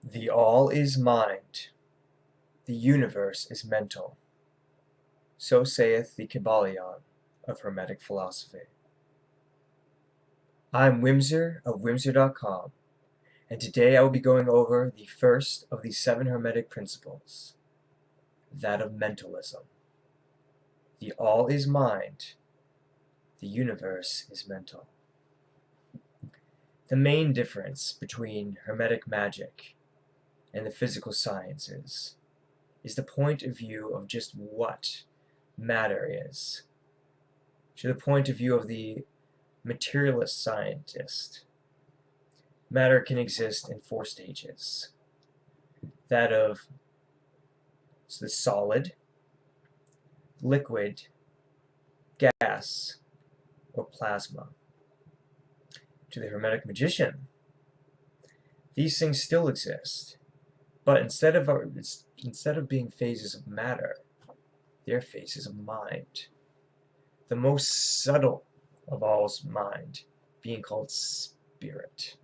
The all is mind, the universe is mental. So saith the Kybalion of Hermetic philosophy. I'm Wimsaur of Wimsaur.com, and today I will be going over the first of the 7 Hermetic principles, that of mentalism. The all is mind, the universe is mental. The main difference between Hermetic magic and the physical sciences is the point of view of just what matter is, to the point of view of the materialist scientist. Matter can exist in 4 stages. That of the solid, liquid, gas, or plasma. To the Hermetic magician, these things still exist, but instead of being phases of matter, they're phases of mind. The most subtle of all is mind, being called spirit.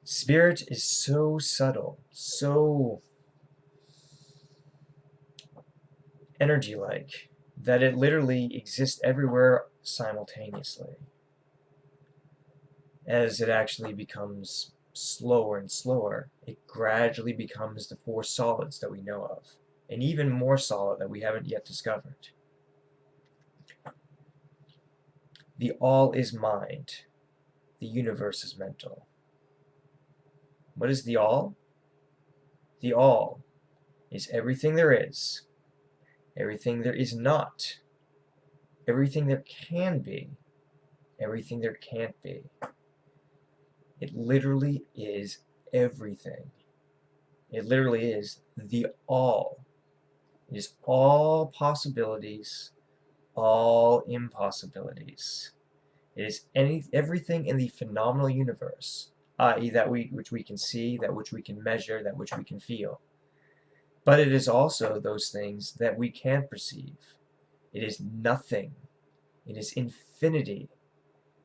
Spirit is so subtle, so energy-like, that it literally exists everywhere simultaneously. As it actually becomes slower and slower, it gradually becomes the 4 solids that we know of, and even more solid that we haven't yet discovered. The all is mind, the universe is mental. What is the all? The all is everything there is, everything there is not, everything there can be, everything there can't be. It literally is everything. It literally is the all. It is all possibilities, all impossibilities. It is everything in the phenomenal universe, i.e. which we can see, that which we can measure, that which we can feel. But it is also those things that we can't perceive. It is nothing. It is infinity.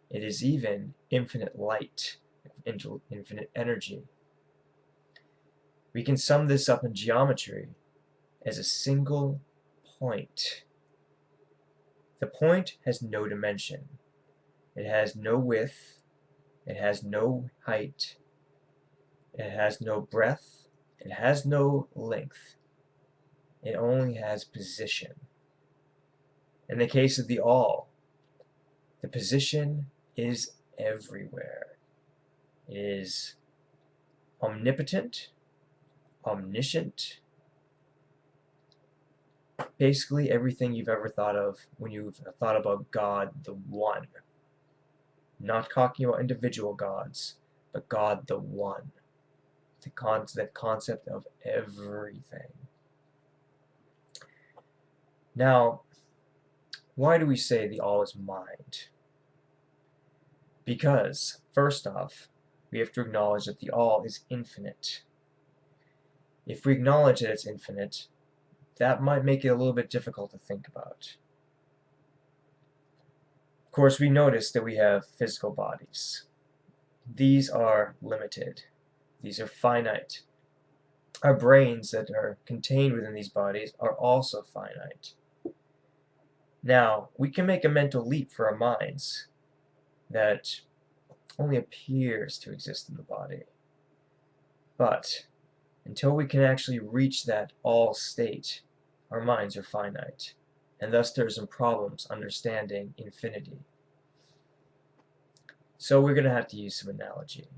It is even infinite light, infinite energy. We can sum this up in geometry as a single point. The point has no dimension. It has no width. It has no height. It has no breadth. It has no length. It only has position. In the case of the all, the position is everywhere. It is omnipotent, omniscient, basically everything you've ever thought of when you've thought about God the One. Not talking about individual gods, but God the One. The concept of everything. Now, why do we say the all is mind? Because, first off, we have to acknowledge that the all is infinite. If we acknowledge that it's infinite, that might make it a little bit difficult to think about. Of course, we notice that we have physical bodies. These are limited. These are finite. Our brains that are contained within these bodies are also finite. Now, we can make a mental leap for our minds that only appears to exist in the body. But until we can actually reach that all state, our minds are finite, and thus there are some problems understanding infinity. So we're going to have to use some analogy.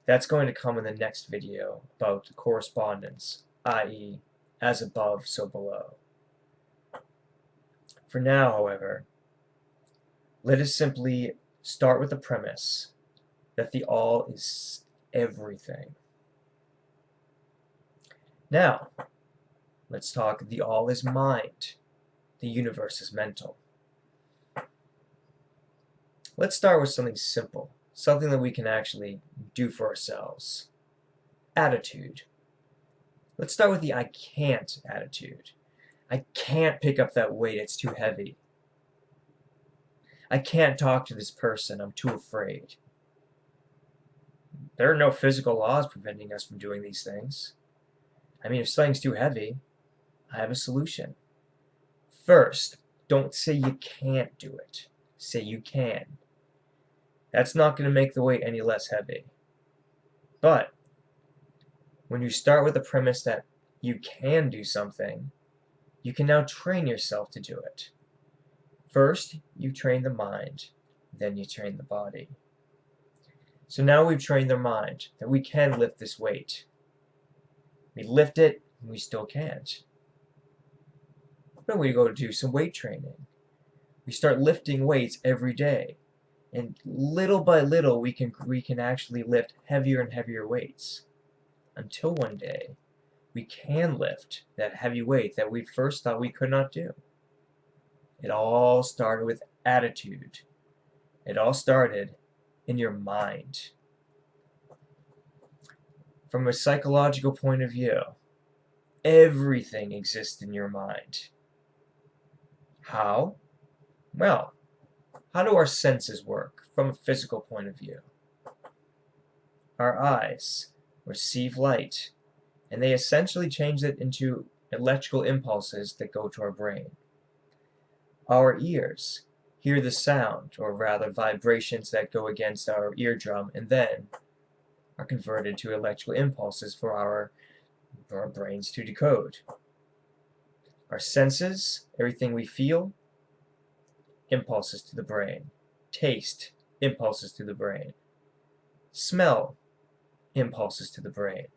That's going to come in the next video about correspondence, i.e., as above, so below. For now, however, let us simply start with the premise that the all is everything. Now, let's talk the all is mind, the universe is mental. Let's start with something simple, something that we can actually do for ourselves. Attitude. Let's start with the I can't attitude. I can't pick up that weight, it's too heavy. I can't talk to this person, I'm too afraid. There are no physical laws preventing us from doing these things. I mean, if something's too heavy, I have a solution. First, don't say you can't do it. Say you can. That's not going to make the weight any less heavy. But when you start with the premise that you can do something, you can now train yourself to do it. First, you train the mind, then you train the body. So now we've trained their mind that we can lift this weight. We lift it, and we still can't. Then we go to do some weight training. We start lifting weights every day, and little by little we can actually lift heavier and heavier weights, until one day we can lift that heavy weight that we first thought we could not do. It all started with attitude. It all started in your mind. From a psychological point of view, everything exists in your mind. How? Well, how do our senses work from a physical point of view? Our eyes receive light, and they essentially change it into electrical impulses that go to our brain. Our ears hear the sound, or rather vibrations that go against our eardrum, and then are converted to electrical impulses for our brains to decode. Our senses, everything we feel, impulses to the brain. Taste, impulses to the brain. Smell, impulses to the brain.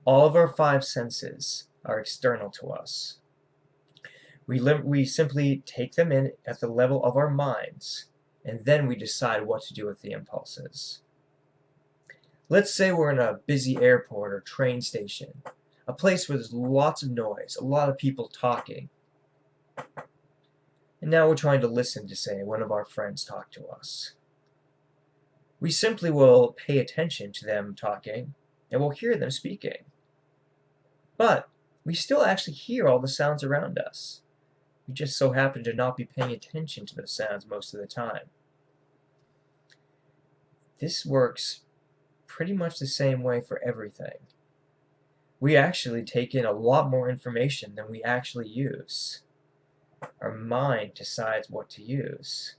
All of our five senses are external to us. We simply take them in at the level of our minds, and then we decide what to do with the impulses. Let's say we're in a busy airport or train station, a place where there's lots of noise, a lot of people talking. And now we're trying to listen to, say, one of our friends talk to us. We simply will pay attention to them talking, and we'll hear them speaking. But we still actually hear all the sounds around us. We just so happen to not be paying attention to those sounds most of the time. This works pretty much the same way for everything. We actually take in a lot more information than we actually use. Our mind decides what to use.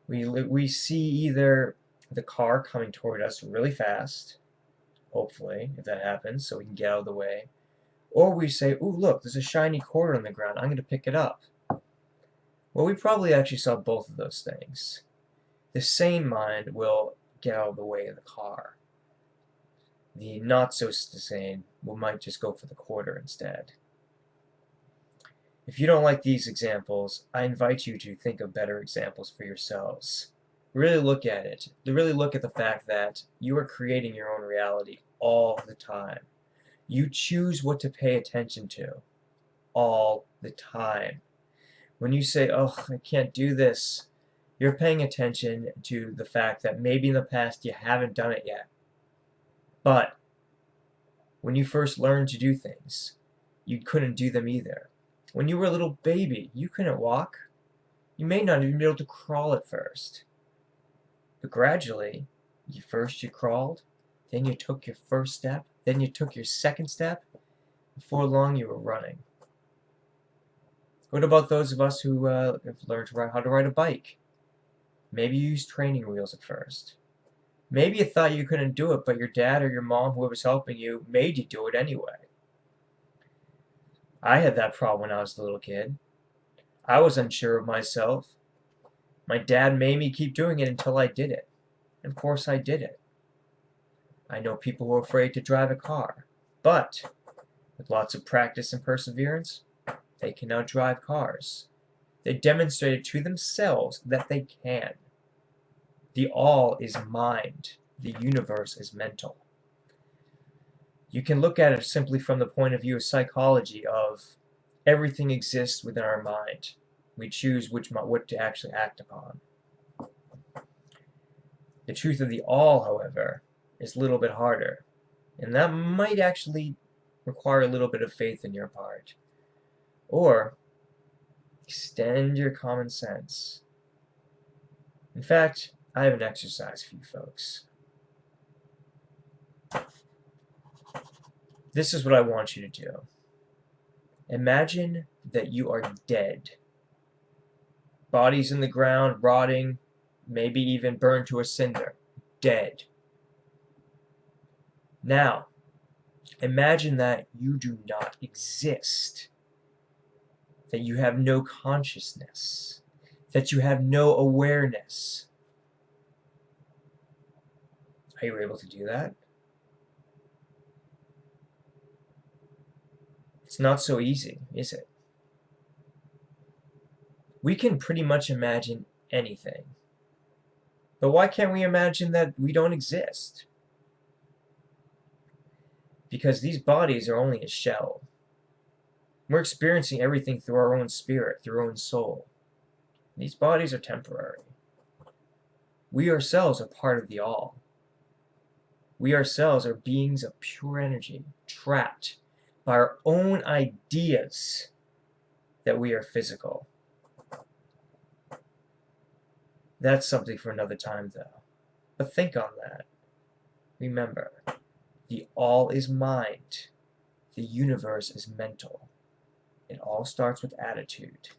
We see either the car coming toward us really fast, hopefully, if that happens, so we can get out of the way, or we say, ooh, look, there's a shiny quarter on the ground, I'm going to pick it up. Well, we probably actually saw both of those things. The sane mind will get out of the way of the car. The not-so-sane might just go for the quarter instead. If you don't like these examples, I invite you to think of better examples for yourselves. Really look at it. Really look at the fact that you are creating your own reality all the time. You choose what to pay attention to all the time. When you say, oh, I can't do this, you're paying attention to the fact that maybe in the past you haven't done it yet. But when you first learned to do things, you couldn't do them either. When you were a little baby, you couldn't walk. You may not even be able to crawl at first. But gradually, first you crawled, then you took your first step, then you took your second step. Before long, you were running. What about those of us who have learned how to ride a bike? Maybe you used training wheels at first. Maybe you thought you couldn't do it, but your dad or your mom, whoever's helping you, made you do it anyway. I had that problem when I was a little kid. I was unsure of myself. My dad made me keep doing it until I did it. And of course I did it. I know people who are afraid to drive a car, but with lots of practice and perseverance, they can now drive cars. They demonstrated to themselves that they can. The all is mind. The universe is mental. You can look at it simply from the point of view of psychology of everything exists within our mind. We choose what to actually act upon. The truth of the all, however, is a little bit harder, and that might actually require a little bit of faith in your part. Or extend your common sense. In fact, I have an exercise for you folks. This is what I want you to do. Imagine that you are dead. Bodies in the ground, rotting, maybe even burned to a cinder. Dead. Now, imagine that you do not exist. That you have no consciousness. That you have no awareness. Are you able to do that? It's not so easy, is it? We can pretty much imagine anything. But why can't we imagine that we don't exist? Because these bodies are only a shell. We're experiencing everything through our own spirit, through our own soul. These bodies are temporary. We ourselves are part of the all. We ourselves are beings of pure energy, trapped by our own ideas that we are physical. That's something for another time, though. But think on that. Remember, the all is mind. The universe is mental. It all starts with attitude.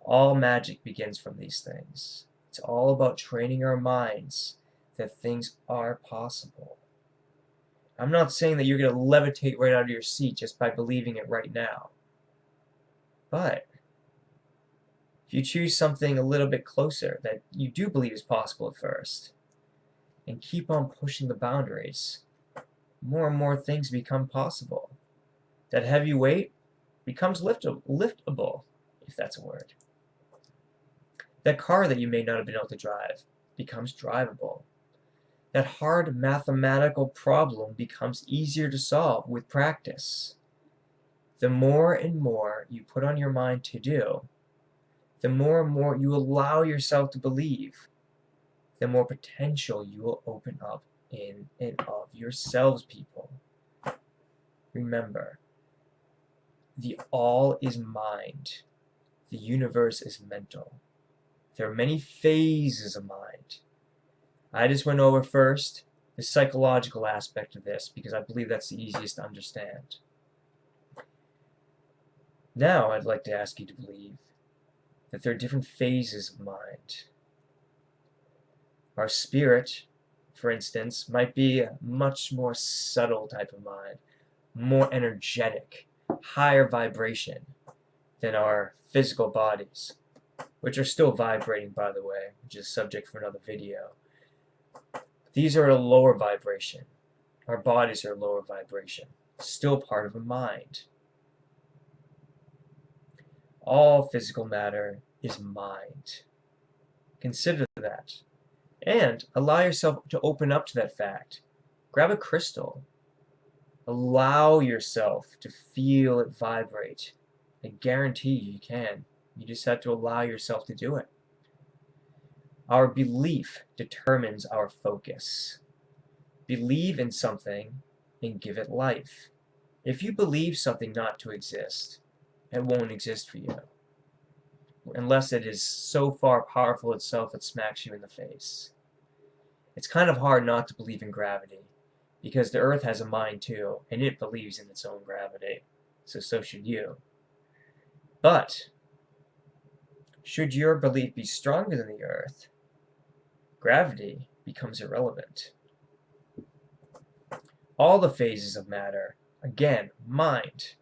All magic begins from these things. It's all about training our minds that things are possible. I'm not saying that you're going to levitate right out of your seat just by believing it right now. But if you choose something a little bit closer that you do believe is possible at first, and keep on pushing the boundaries, more and more things become possible. That heavy weight becomes liftable, if that's a word. That car that you may not have been able to drive becomes drivable. That hard mathematical problem becomes easier to solve with practice. The more and more you put on your mind to do, the more and more you allow yourself to believe, the more potential you will open up in and of yourselves, people. Remember, the all is mind. The universe is mental. There are many phases of mind. I just went over first the psychological aspect of this because I believe that's the easiest to understand. Now I'd like to ask you to believe that there are different phases of mind. Our spirit, for instance, might be a much more subtle type of mind, more energetic, higher vibration than our physical bodies, which are still vibrating, by the way, which is a subject for another video. These are a lower vibration. Our bodies are a lower vibration, still part of a mind. All physical matter is mind. Consider that. And allow yourself to open up to that fact. Grab a crystal. Allow yourself to feel it vibrate. I guarantee you can. You just have to allow yourself to do it. Our belief determines our focus. Believe in something and give it life. If you believe something not to exist, it won't exist for you. Unless it is so far powerful itself it smacks you in the face. It's kind of hard not to believe in gravity, because the Earth has a mind too, and it believes in its own gravity. So should you. But should your belief be stronger than the Earth, gravity becomes irrelevant. All the phases of matter, again, mind.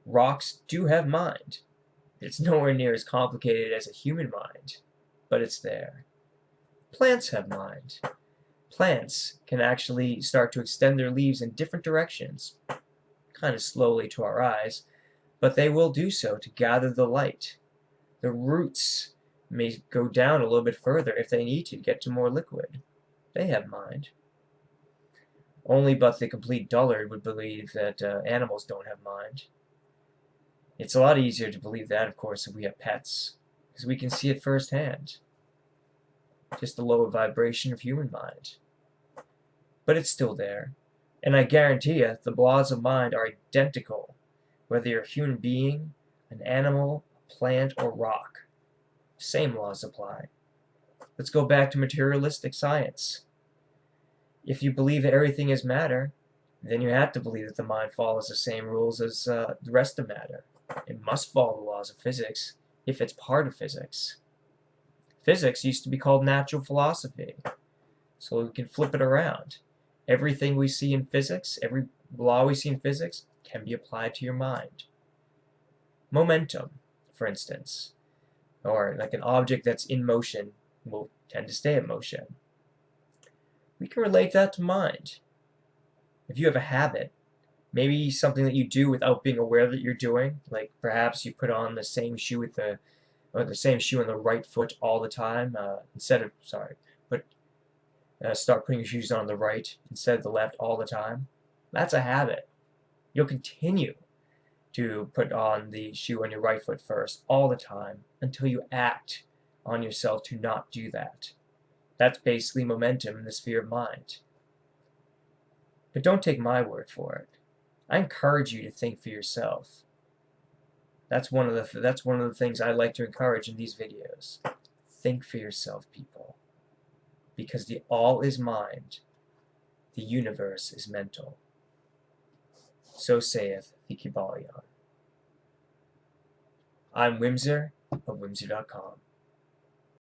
Rocks do have mind. It's nowhere near as complicated as a human mind, but it's there. Plants have mind. Plants can actually start to extend their leaves in different directions, kind of slowly to our eyes, but they will do so to gather the light. The roots may go down a little bit further if they need to get to more liquid. They have mind. Only but the complete dullard would believe that animals don't have mind. It's a lot easier to believe that, of course, if we have pets, because we can see it firsthand. Just the lower vibration of human mind. But it's still there. And I guarantee you, the laws of mind are identical, whether you're a human being, an animal, a plant, or rock. Same laws apply. Let's go back to materialistic science. If you believe that everything is matter, then you have to believe that the mind follows the same rules as the rest of matter. It must follow the laws of physics if it's part of physics. Physics used to be called natural philosophy, so we can flip it around. Everything we see in physics, every law we see in physics, can be applied to your mind. Momentum, for instance, or like an object that's in motion will tend to stay in motion. We can relate that to mind. If you have a habit, maybe something that you do without being aware that you're doing, like perhaps you put on the same shoe with the same shoe on the right foot all the time, start putting your shoes on the right instead of the left all the time. That's a habit. You'll continue to put on the shoe on your right foot first all the time until you act on yourself to not do that. That's basically momentum in the sphere of mind. But don't take my word for it. I encourage you to think for yourself. That's one of the things I like to encourage in these videos. Think for yourself, people. Because the all is mind, the universe is mental. So saith the Kybalion. I'm Wimsaur of Wimsaur.com.